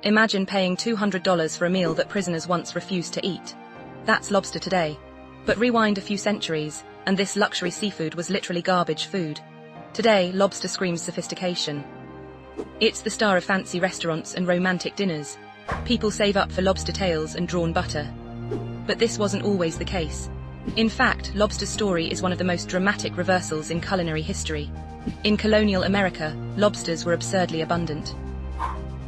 Imagine paying $200 for a meal that prisoners once refused to eat. That's lobster today. But rewind a few centuries, and this luxury seafood was literally garbage food. Today, lobster screams sophistication. It's the star of fancy restaurants and romantic dinners. People save up for lobster tails and drawn butter. But this wasn't always the case. In fact, lobster's story is one of the most dramatic reversals in culinary history. In colonial America, lobsters were absurdly abundant.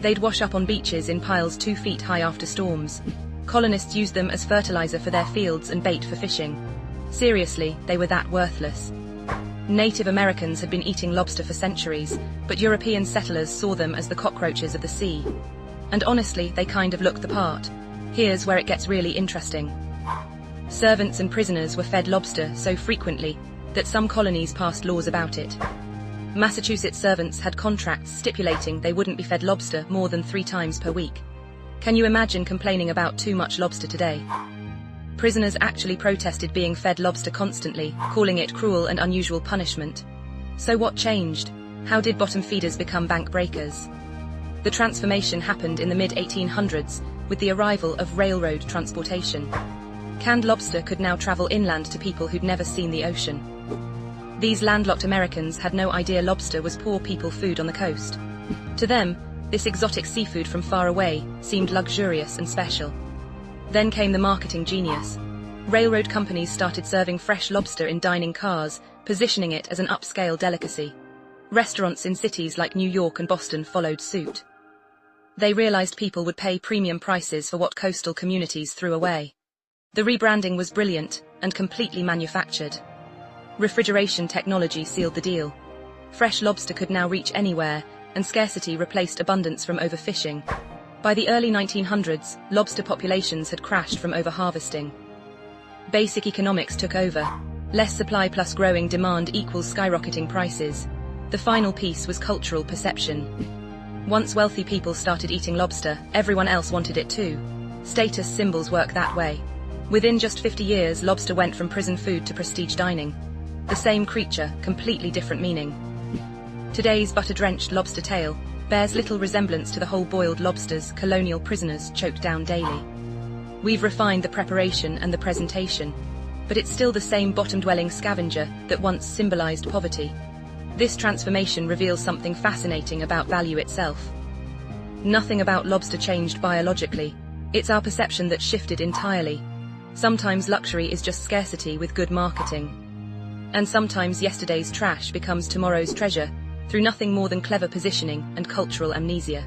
They'd wash up on beaches in piles 2 feet high after storms. Colonists used them as fertilizer for their fields and bait for fishing. Seriously, they were that worthless. Native Americans had been eating lobster for centuries, but European settlers saw them as the cockroaches of the sea. And honestly, they kind of looked the part. Here's where it gets really interesting. Servants and prisoners were fed lobster so frequently that some colonies passed laws about it. Massachusetts servants had contracts stipulating they wouldn't be fed lobster more than 3 times per week. Can you imagine complaining about too much lobster today? Prisoners actually protested being fed lobster constantly, calling it cruel and unusual punishment. So what changed? How did bottom feeders become bank breakers? The transformation happened in the mid-1800s with the arrival of railroad transportation. Canned lobster could now travel inland to people who'd never seen the ocean. These landlocked Americans had no idea lobster was poor people food on the coast. To them, this exotic seafood from far away seemed luxurious and special. Then came the marketing genius. Railroad companies started serving fresh lobster in dining cars, positioning it as an upscale delicacy. Restaurants in cities like New York and Boston followed suit. They realized people would pay premium prices for what coastal communities threw away. The rebranding was brilliant and completely manufactured. Refrigeration technology sealed the deal. Fresh lobster could now reach anywhere, and scarcity replaced abundance from overfishing. By the early 1900s, lobster populations had crashed from overharvesting. Basic economics took over. Less supply plus growing demand equals skyrocketing prices. The final piece was cultural perception. Once wealthy people started eating lobster, everyone else wanted it too. Status symbols work that way. Within just 50 years, lobster went from prison food to prestige dining. The same creature, completely different meaning. Today's butter-drenched lobster tail bears little resemblance to the whole-boiled lobsters colonial prisoners choked down daily. We've refined the preparation and the presentation, but it's still the same bottom-dwelling scavenger that once symbolized poverty. This transformation reveals something fascinating about value itself. Nothing about lobster changed biologically. It's our perception that shifted entirely. Sometimes luxury is just scarcity with good marketing. And sometimes yesterday's trash becomes tomorrow's treasure, through nothing more than clever positioning and cultural amnesia.